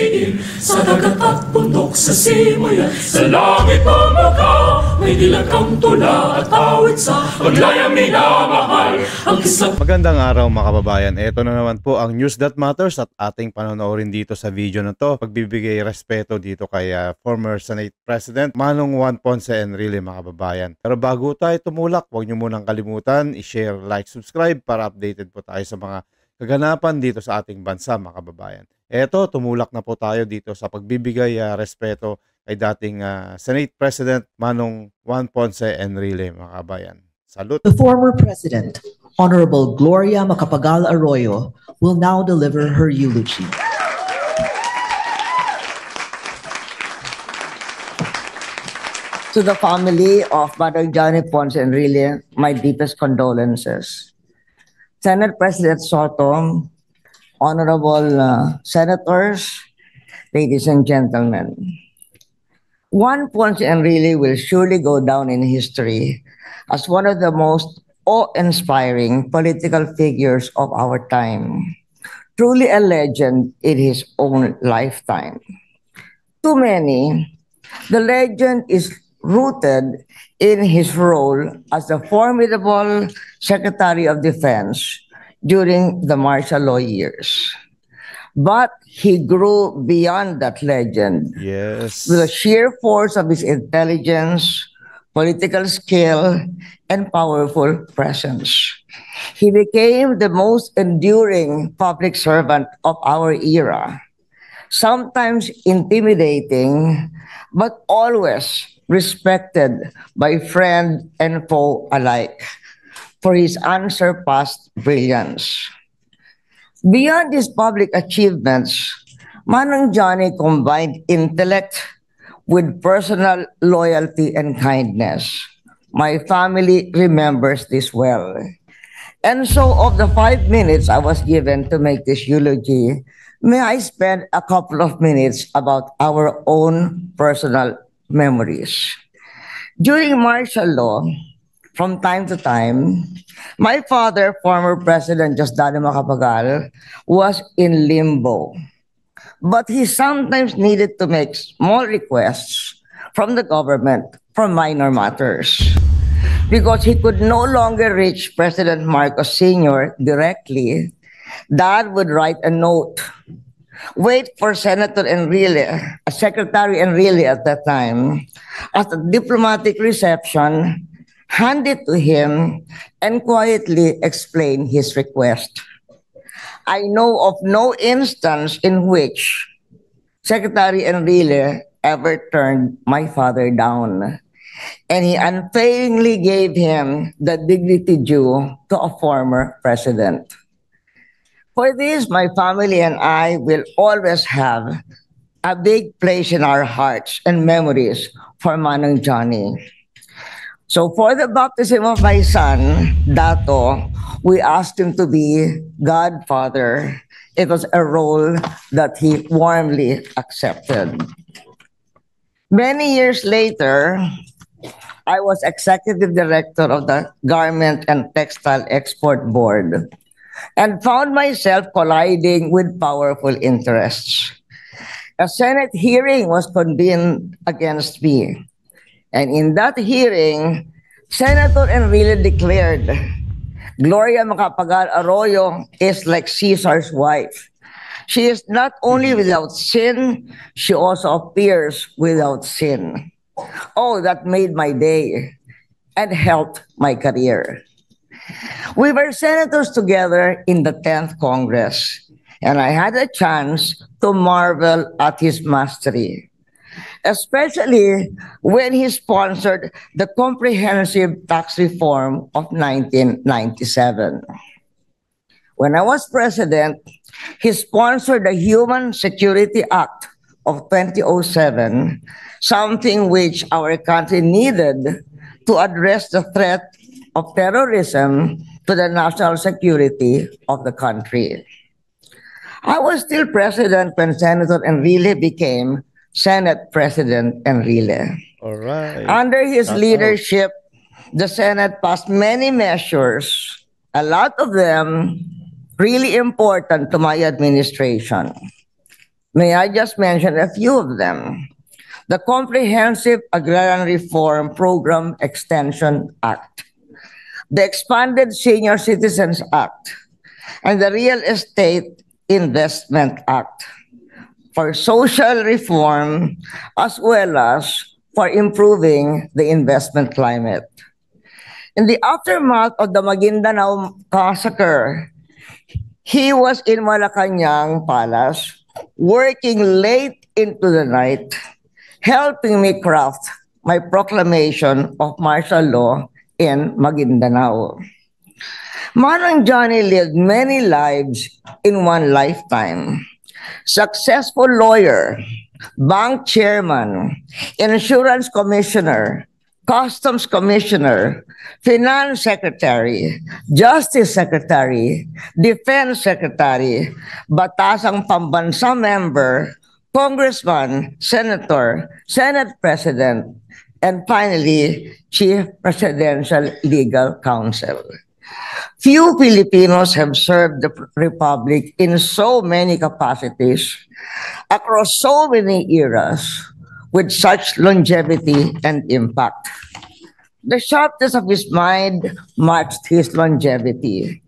siin, sa dagat at bundok, sa simaya, sa langit pumaka, may dilag kang tula at awit sa paglayang minamahal. Ang kisang... Magandang araw mga kababayan. Ito na naman po ang News That Matters at ating panonoorin dito sa video na to. Pagbibigay respeto dito kay former Senate President Manong Juan Ponce Enrile mga kababayan. Pero bago tayo tumulak, huwag nyo munang kalimutan i-share, like, subscribe para updated po tayo sa mga kaganapan dito sa ating bansa mga kababayan. Eto, tumulak na po tayo dito sa pagbibigay respeto kay dating Senate President Manong Juan Ponce Enrile mga kababayan. Salute! The former President, Honorable Gloria Macapagal Arroyo, will now deliver her eulogy. To the family of Manong Johnny Ponce Enrile, my deepest condolences. Senate President Soto, honorable senators, ladies and gentlemen, Juan Ponce Enrile will surely go down in history as one of the most awe-inspiring political figures of our time, truly a legend in his own lifetime. To many, the legend is rooted in his role as the formidable Secretary of Defense during the martial law years. But he grew beyond that legend. Yes. With the sheer force of his intelligence, political skill, and powerful presence. He became the most enduring public servant of our era, sometimes intimidating, but always respected by friend and foe alike for his unsurpassed brilliance. Beyond his public achievements, Manong Johnny combined intellect with personal loyalty and kindness. My family remembers this well. And so of the 5 minutes I was given to make this eulogy, may I spend a couple of minutes about our own personal memories. During martial law, from time to time, my father, former President Diosdado Macapagal, was in limbo. But he sometimes needed to make small requests from the government for minor matters. Because he could no longer reach President Marcos Sr. directly, Dad would write a note, wait for Senator Enrile, Secretary Enrile at that time, at a diplomatic reception, hand it to him, and quietly explain his request. I know of no instance in which Secretary Enrile ever turned my father down, and he unfailingly gave him the dignity due to a former president. For this, my family and I will always have a big place in our hearts and memories for Manong Johnny. So for the baptism of my son, Dato, we asked him to be godfather. It was a role that he warmly accepted. Many years later, I was executive director of the Garment and Textile Export Board and found myself colliding with powerful interests. A Senate hearing was convened against me. And in that hearing, Senator Enrile declared, Gloria Macapagal Arroyo is like Caesar's wife. She is not only without sin, she also appears without sin. Oh, that made my day and helped my career. We were senators together in the 10th Congress, and I had a chance to marvel at his mastery, especially when he sponsored the comprehensive tax reform of 1997. When I was president, he sponsored the Human Security Act of 2007, something which our country needed to address the threat of terrorism to the national security of the country. I was still president when Senator Enrile became Senate President Enrile. All right. Under his leadership, the Senate passed many measures, a lot of them really important to my administration. May I just mention a few of them? The Comprehensive Agrarian Reform Program Extension Act, the Expanded Senior Citizens Act, and the Real Estate Investment Act for social reform as well as for improving the investment climate. In the aftermath of the Maguindanao massacre, he was in Malacanang Palace working late into the night, helping me craft my proclamation of martial law in Maguindanao. Manang Johnny lived many lives in one lifetime. Successful lawyer, bank chairman, insurance commissioner, customs commissioner, finance secretary, justice secretary, defense secretary, batasang pambansa member, congressman, senator, senate president, and finally, chief presidential legal counsel. Few Filipinos have served the Republic in so many capacities across so many eras with such longevity and impact. The sharpness of his mind matched his longevity.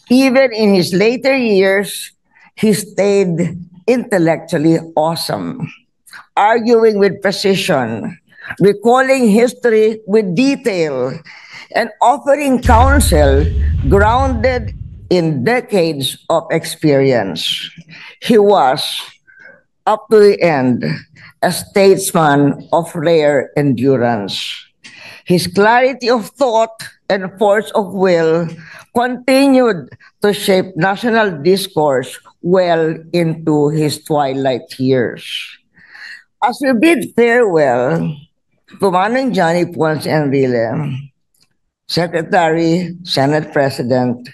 Even in his later years, he stayed intellectually awesome, arguing with precision, recalling history with detail, and offering counsel grounded in decades of experience. He was, up to the end, a statesman of rare endurance. His clarity of thought and force of will continued to shape national discourse well into his twilight years. As we bid farewell to Manang Johnny Ponce Enrile, Secretary, Senate President,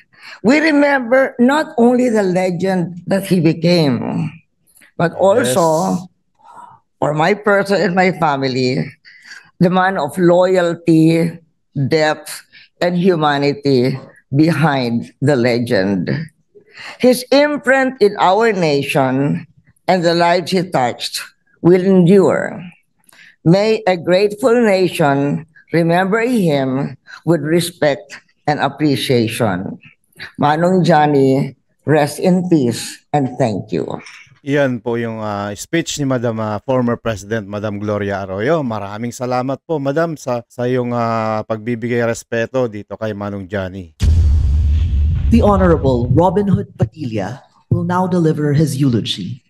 we remember not only the legend that he became, but also, for my person and my family, the man of loyalty, depth, and humanity behind the legend. His imprint in our nation and the lives he touched will endure. May a grateful nation remember him with respect and appreciation. Manong Johnny, rest in peace and thank you. Iyan po yung speech ni Madam former President Madam Gloria Arroyo. Maraming salamat po Madam sa iyong pagbibigay respeto dito kay Manong Johnny. The Honorable Robin Hood Padilla will now deliver his eulogy.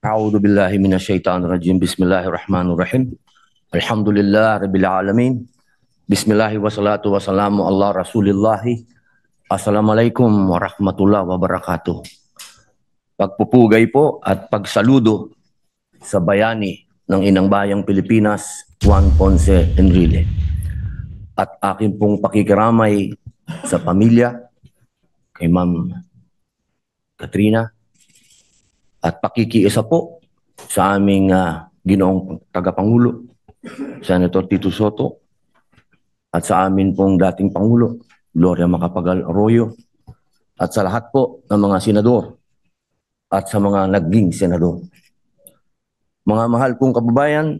A'udhu billahi minasyaitanir rajim. Bismillahirrahmanirrahim. Alhamdulillah rabbil alamin. Bismillahi wassalatu wassalamu ala rasulillahi. Assalamualaikum warahmatullahi wabarakatuh. Pagpupugay po at pagsaludo sa bayani ng Inang Bayang Pilipinas, Juan Ponce Enrile. At akin pong pakikiramay sa pamilya, kay Ma'am Katrina, at pakikiisa po sa aming ginoong tagapangulo, Senator Tito Soto, at sa amin pong dating Pangulo, Gloria Macapagal Arroyo, at sa lahat po ng mga senador at sa mga naging senador. Mga mahal kong kababayan,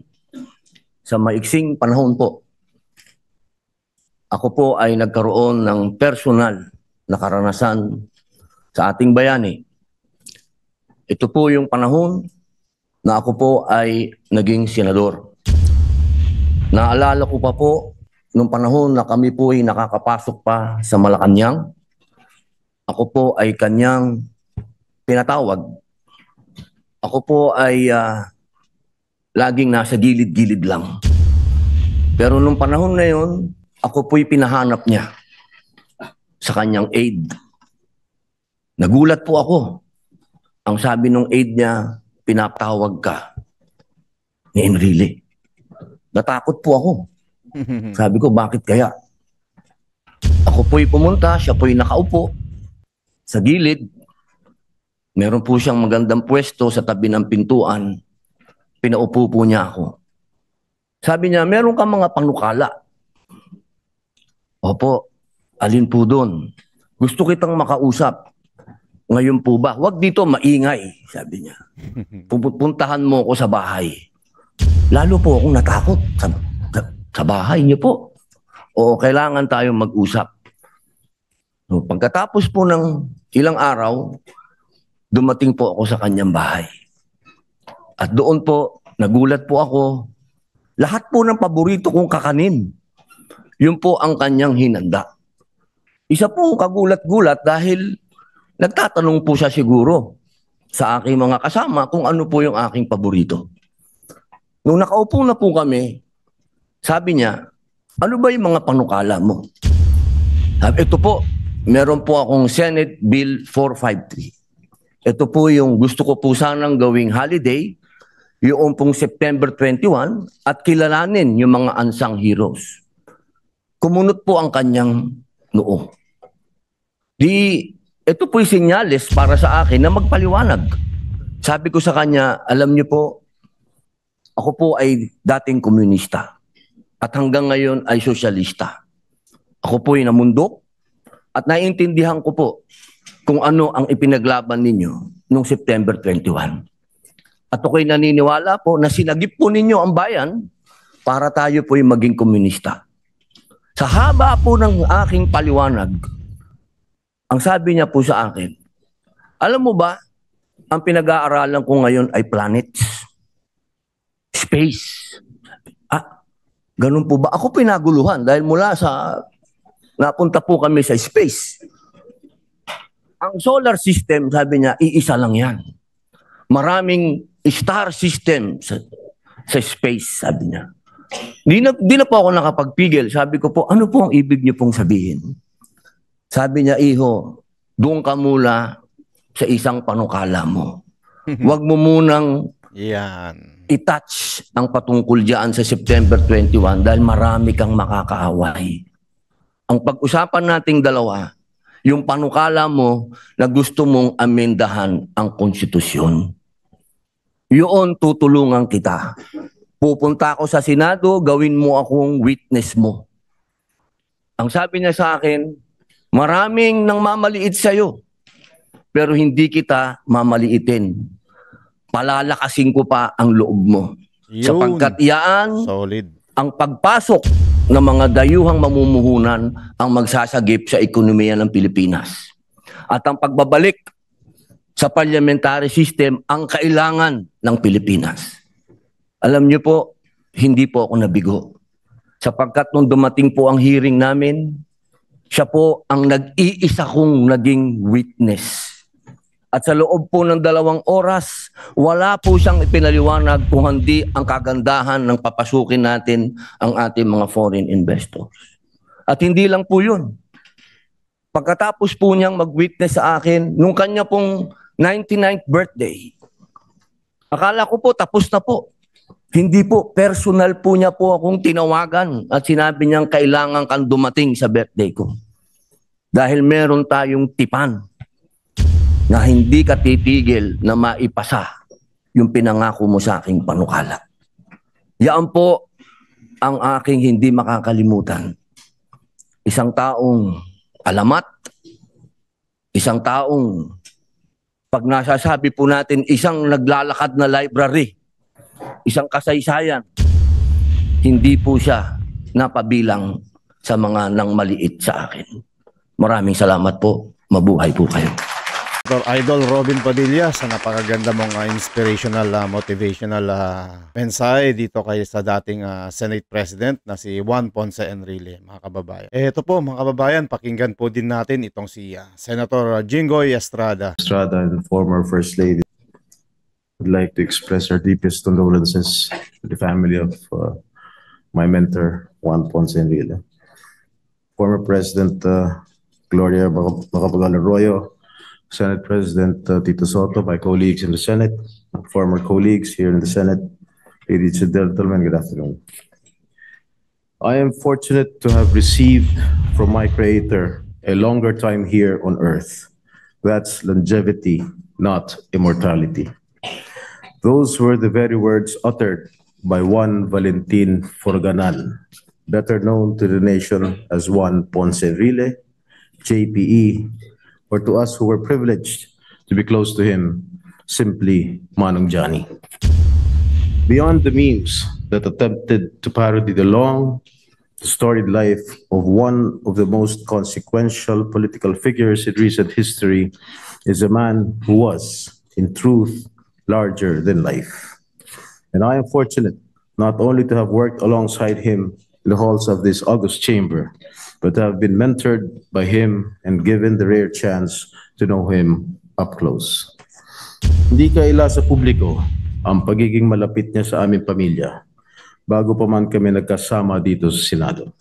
sa maiksing panahon po, ako po ay nagkaroon ng personal na karanasan sa ating bayani. Ito po yung panahon na ako po ay naging senador. Naalala ko pa po nung panahon na kami po ay nakakapasok pa sa Malacanang. Ako po ay kanyang pinatawag. Ako po ay laging nasa gilid-gilid lang. Pero nung panahon na yun, ako po'y pinahanap niya sa kanyang aide. Nagulat po ako. Ang sabi ng aide niya, pinatawag ka ni Enrile. Natakot po ako. Sabi ko, bakit kaya? Ako po'y pumunta, siya po'y nakaupo sa gilid. Meron po siyang magandang pwesto sa tabi ng pintuan. Pinaupo po niya ako. Sabi niya, meron ka mga panukala. Opo, alin po doon? Gusto kitang makausap. ngayon po ba, wag dito maingay, sabi niya. Pupuntahan mo ako sa bahay. Lalo po akong natakot sa bahay niyo po. O kailangan tayong mag-usap. So, pagkatapos po ng ilang araw, dumating po ako sa kanyang bahay. At doon po, nagulat po ako, lahat po ng paborito kong kakanin, yun po ang kanyang hinanda. Isa po kagulat-gulat dahil nagtatanong po siya siguro sa aking mga kasama kung ano po yung aking paborito. Nung nakaupo na po kami, sabi niya, ano ba yung mga panukala mo? Sabi, ito po, meron po akong Senate Bill 453. Ito po yung gusto ko po sanang gawing holiday, yung pong September 21, at kilalanin yung mga unsung heroes. Kumunot po ang kanyang noo. Ito po yung senyales para sa akin na magpaliwanag. Sabi ko sa kanya, alam niyo po, ako po ay dating komunista at hanggang ngayon ay sosyalista. Ako po ay namundok at naiintindihan ko po kung ano ang ipinaglaban ninyo noong September 21. At ako'y naniniwala po na sinagip po ninyo ang bayan para tayo po ay maging komunista. Sa haba po ng aking paliwanag, ang sabi niya po sa akin, alam mo ba, ang pinag-aaralan ko ngayon ay planets, space. Ganun po ba? Ako pinaguluhan dahil mula sa, napunta po kami sa space. Ang solar system, sabi niya, iisa lang yan. Maraming star system sa space, sabi niya. Di na po ako nakapagpigil. Sabi ko po, ano po ang ibig niyo pong sabihin? Sabi niya, iho, doon ka mula sa isang panukala mo. Huwag mo munang i-touch ang patungkol diyan sa September 21 dahil marami kang makakaaway. Ang pag-usapan nating dalawa, yung panukala mo na gusto mong amendahan ang konstitusyon. Yun, tutulungan kita. Pupunta ako sa Senado, gawin mo akong witness mo. Ang sabi niya sa akin, maraming nang mamaliit sa'yo, pero hindi kita mamaliitin. Palalakasin ko pa ang loob mo. Sapagkat iyaan, solid, ang pagpasok ng mga dayuhang mamumuhunan ang magsasagip sa ekonomiya ng Pilipinas. At ang pagbabalik sa parliamentary system ang kailangan ng Pilipinas. Alam niyo po, hindi po ako nabigo. Sapagkat nung dumating po ang hearing namin, siya po ang nag-iisa kong naging witness. At sa loob po ng 2 oras, wala po siyang ipinaliwanag kung hindi ang kagandahan ng papasukin natin ang ating mga foreign investors. At hindi lang po yun. Pagkatapos po niyang mag-witness sa akin, nung kanya pong 99th birthday, akala ko po tapos na po. Hindi po, personal po niya po akong tinawagan at sinabi niyang kailangan kang dumating sa birthday ko. Dahil meron tayong tipan na hindi ka titigil na maipasa yung pinangako mo sa aking panukala. Yan po ang aking hindi makakalimutan. Isang taong alamat, isang taong pag nasasabi po natin isang naglalakad na library, isang kasaysayan, hindi po siya napabilang sa mga nang maliit sa akin. Maraming salamat po. Mabuhay po kayo. Idol Robin Padilla, sa napakaganda mong inspirational, motivational mensahe dito kay sa dating Senate President na si Juan Ponce Enrile, mga kababayan. Ito po mga kababayan, pakinggan po din natin itong si Senator Jinggoy Estrada. Estrada and former First Lady. Would like to express our deepest condolences to the family of my mentor, Juan Ponce Enrile. Former President Gloria Macapagal-Arroyo, Senate President Tito Soto, my colleagues in the Senate, former colleagues here in the Senate, ladies and gentlemen, good afternoon. I am fortunate to have received from my Creator a longer time here on earth. That's longevity, not immortality. Those were the very words uttered by Juan Valentin Forganan, better known to the nation as Juan Ponce Enrile, JPE, or to us who were privileged to be close to him, simply Manong Johnny. Beyond the memes that attempted to parody the long, storied life of one of the most consequential political figures in recent history is a man who was, in truth, larger than life. And I am fortunate not only to have worked alongside him in the halls of this august chamber, but to have been mentored by him and given the rare chance to know him up close. Hindi kaila sa publiko ang pagiging malapit niya sa aming pamilya bago pa man kami nagkasama dito sa Senado.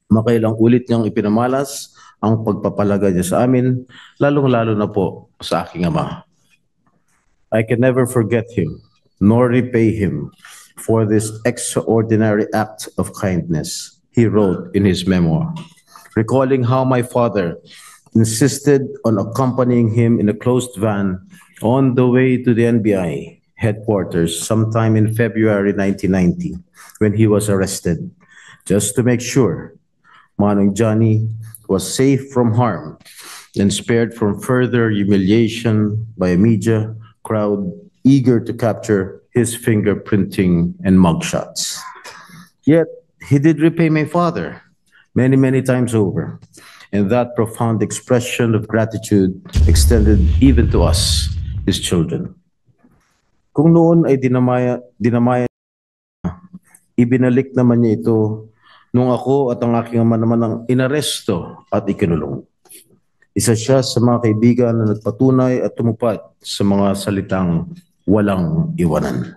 Makailang ulit niyang ipinamalas ang pagpapalaga niya sa amin, lalong-lalo na po sa aking ama. I can never forget him, nor repay him for this extraordinary act of kindness, he wrote in his memoir, recalling how my father insisted on accompanying him in a closed van on the way to the NBI headquarters sometime in February 1990 when he was arrested, just to make sure Manong Johnny was safe from harm and spared from further humiliation by a media crowd eager to capture his fingerprinting and mugshots. Yet, he did repay my father many, many times over, and that profound expression of gratitude extended even to us, his children. Kung noon ay dinamaya, ibinalik naman niya ito nung ako at ang aking ama naman ang inaresto at ikinulong. Isa siya sa mga kaibigan na nagpatunay at tumupad sa mga salitang walang iwanan.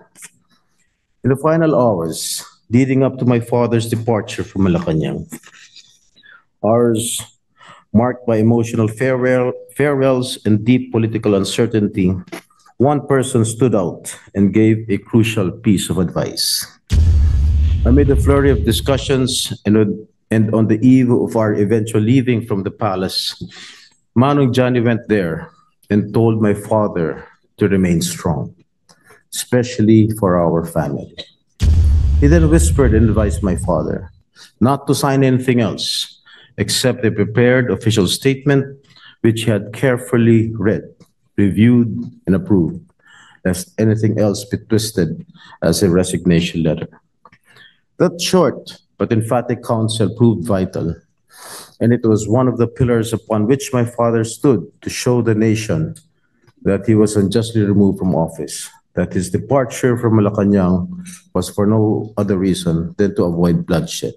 In the final hours leading up to my father's departure from Malacanang, hours marked by emotional farewells and deep political uncertainty, one person stood out and gave a crucial piece of advice. Amid a flurry of discussions and on the eve of our eventual leaving from the palace, Manong Johnny went there and told my father to remain strong, especially for our family. He then whispered and advised my father not to sign anything else except a prepared official statement which he had carefully read, reviewed, and approved, lest anything else be twisted as a resignation letter. That short but emphatic counsel proved vital, and it was one of the pillars upon which my father stood to show the nation that he was unjustly removed from office, that his departure from Malacanang was for no other reason than to avoid bloodshed.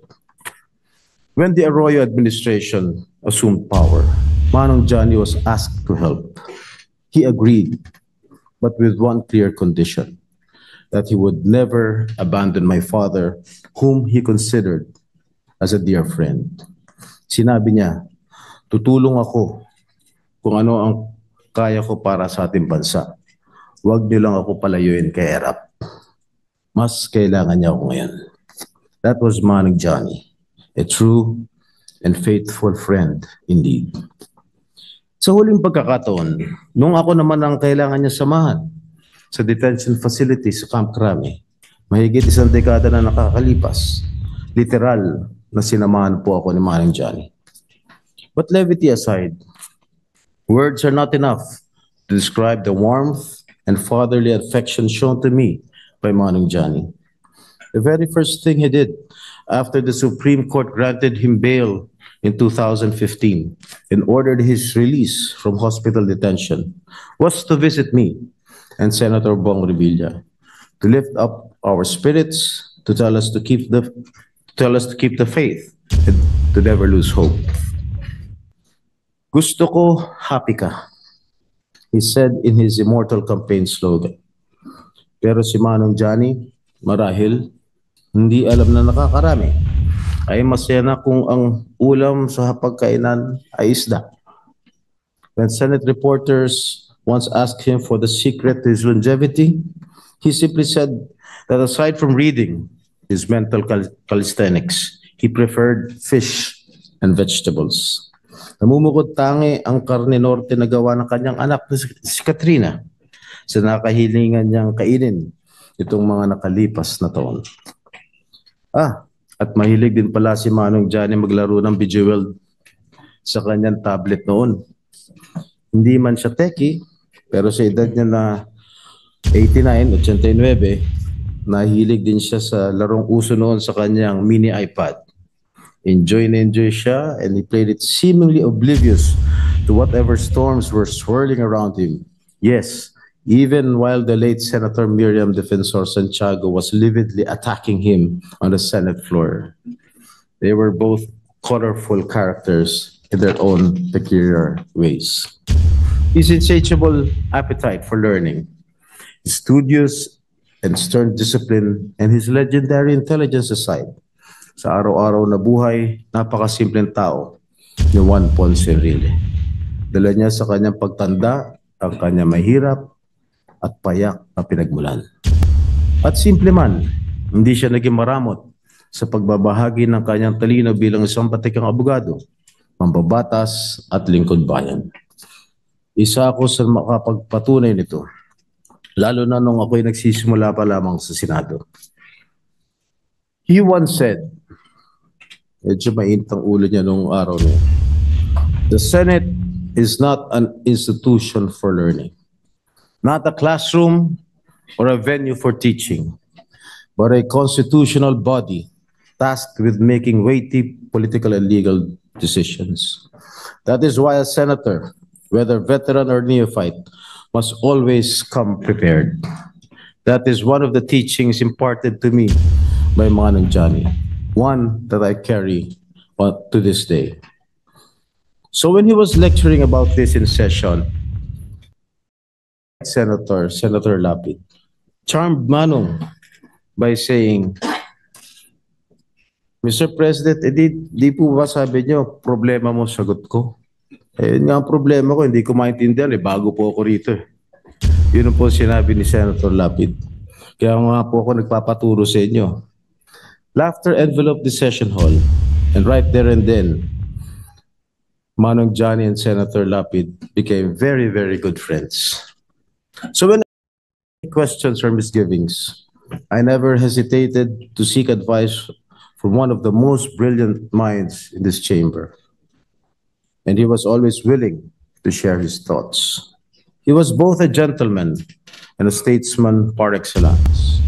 When the Arroyo administration assumed power, Manong Johnny was asked to help. He agreed, but with one clear condition, that he would never abandon my father, whom he considered as a dear friend. Sinabi niya, tutulong ako kung ano ang kaya ko para sa ating bansa. Huwag niyo lang ako palayuin kay Erap. Mas kailangan niya ako ngayon. That was Manong Johnny, a true and faithful friend indeed. Sa huling pagkakataon, nung ako naman ang kailangan niya samahan sa detention facility sa Camp Crame, mahigit isang dekada na nakakalipas, literal na sinamahan po ako ni Manong Johnny. But levity aside, words are not enough to describe the warmth and fatherly affection shown to me by Manong Johnny. The very first thing he did after the Supreme Court granted him bail in 2015 and ordered his release from hospital detention was to visit me and Senator Bong Revilla to lift up our spirits, to tell us to keep the faith and to never lose hope. Gusto ko happy ka, he said in his immortal campaign slogan. Pero si Manong Johnny, marahil, hindi alam na nakakarami. Ay masaya na kung ang ulam sa hapagkainan ay isda. When Senate reporters once asked him for the secret to his longevity, he simply said that aside from reading his mental calisthenics, he preferred fish and vegetables. Namumukod tangi ang karne norte na gawa ng kanyang anak na si Katrina sa nakahilingan niyang kainin itong mga nakalipas na taon. At mahilig din pala si Manong Johnny maglaro ng Bejeweled sa kanyang tablet noon. Hindi man siya techie, Pero sa edad niya na 89, nahilig din siya sa larong uso noon sa kanyang mini iPad. Enjoy na enjoy siya, and he played it seemingly oblivious to whatever storms were swirling around him. Yes, even while the late Senator Miriam Defensor Santiago was lividly attacking him on the Senate floor. They were both colorful characters in their own peculiar ways. His insatiable appetite for learning, his studious and stern discipline, and his legendary intelligence aside, sa araw-araw na buhay, napakasimpleng tao ni Juan Ponce Enrile. Dala niya sa kanyang pagtanda ang kanyang mahirap at payak na pinagmulan. At simple man, hindi siya naging maramot sa pagbabahagi ng kanyang talino bilang isang batikang abogado, mambabatas at lingkod bayan. Isa ako sa makapagpatunay nito, lalo na nung ako'y nagsisimula pa lamang sa Senado. He once said, medyo mainit ang ulo niya nung araw niya, the Senate is not an institution for learning, not a classroom or a venue for teaching, but a constitutional body tasked with making weighty political and legal decisions. That is why a senator, whether veteran or neophyte, must always come prepared. That is one of the teachings imparted to me by Manong Johnny, one that I carry to this day. So when he was lecturing about this in session, Senator Lapid charmed Manong by saying, Mr. President, di po ba sabi niyo, problema mo, sagot ko? Eh, nga ang problema ko, hindi ko maintindihan, bago po ako rito. Yun po sinabi ni Senator Lapid. Kaya nga po ako nagpapaturo sa inyo. Laughter enveloped the session hall, and right there and then, Manong Johnny and Senator Lapid became very, very good friends. So when I had questions or misgivings, I never hesitated to seek advice from one of the most brilliant minds in this chamber. And he was always willing to share his thoughts. He was both a gentleman and a statesman par excellence.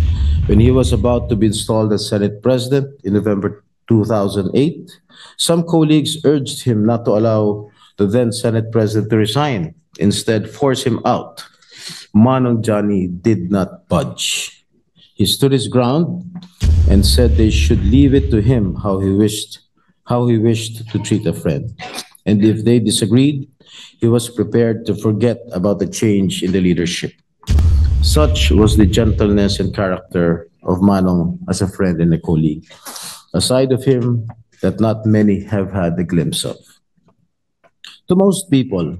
When he was about to be installed as Senate President in November 2008, some colleagues urged him not to allow the then Senate President to resign, instead force him out. Manong Johnny did not budge. He stood his ground and said they should leave it to him how he wished to treat a friend. And if they disagreed, he was prepared to forget about the change in the leadership. Such was the gentleness and character of Manong as a friend and a colleague, a side of him that not many have had a glimpse of. To most people,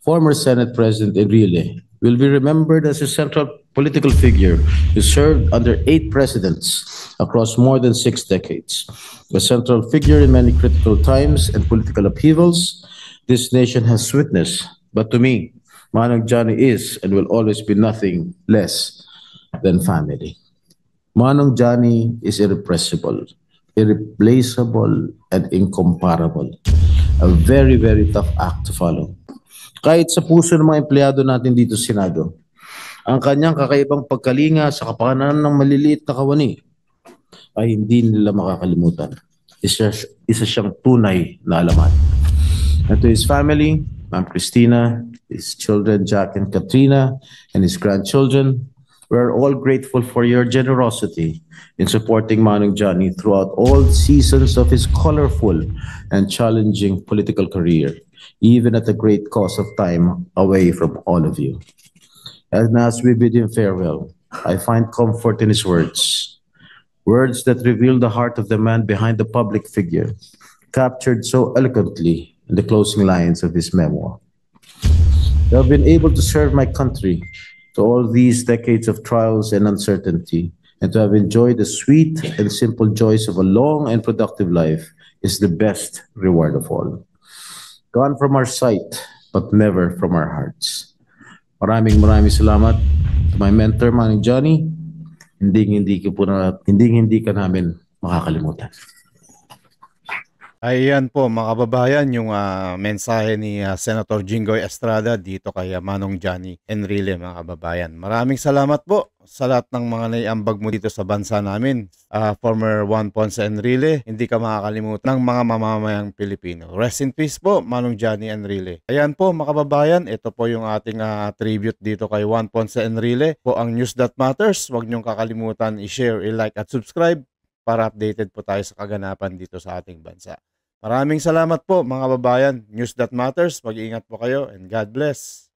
former Senate President Enrile will be remembered as a central political figure who served under 8 presidents across more than 6 decades. A central figure in many critical times and political upheavals this nation has witnessed. But to me, Manong Johnny is and will always be nothing less than family. Manong Johnny is irrepressible, irreplaceable, and incomparable. A very, very tough act to follow. Kahit sa puso ng mga empleyado natin dito sa Senado, ang kanyang kakaibang pagkalinga sa kapakanan ng maliliit na kawani ay hindi nila makakalimutan. Isa siyang tunay na alamat. And to his family, Ma'am Christina, his children Jack and Katrina, and his grandchildren, we're all grateful for your generosity in supporting Manong Johnny throughout all seasons of his colorful and challenging political career, even at the great cost of time away from all of you. And as we bid him farewell, I find comfort in his words, words that reveal the heart of the man behind the public figure, captured so eloquently in the closing lines of his memoir. I have been able to serve my country through all these decades of trials and uncertainty, and to have enjoyed the sweet and simple joys of a long and productive life is the best reward of all. Gone from our sight, but never from our hearts. Maraming salamat to my mentor, Manong Johnny. Hindi ka namin makakalimutan. Ayan po mga kababayan yung mensahe ni Senator Jinggoy Estrada dito kay Manong Johnny Enrile mga kababayan. Maraming salamat po sa lahat ng mga naiambag mo dito sa bansa namin. Former Juan Ponce Enrile, hindi ka makakalimutan ng mga mamamayang Pilipino. Rest in peace po Manong Johnny Enrile. Ayan po mga kababayan, ito po yung ating tribute dito kay Juan Ponce Enrile. Po ang News That Matters, huwag niyong kakalimutan i-share, i-like at subscribe para updated po tayo sa kaganapan dito sa ating bansa. Maraming salamat po mga kababayan. News That Matters. Mag-iingat po kayo and God bless.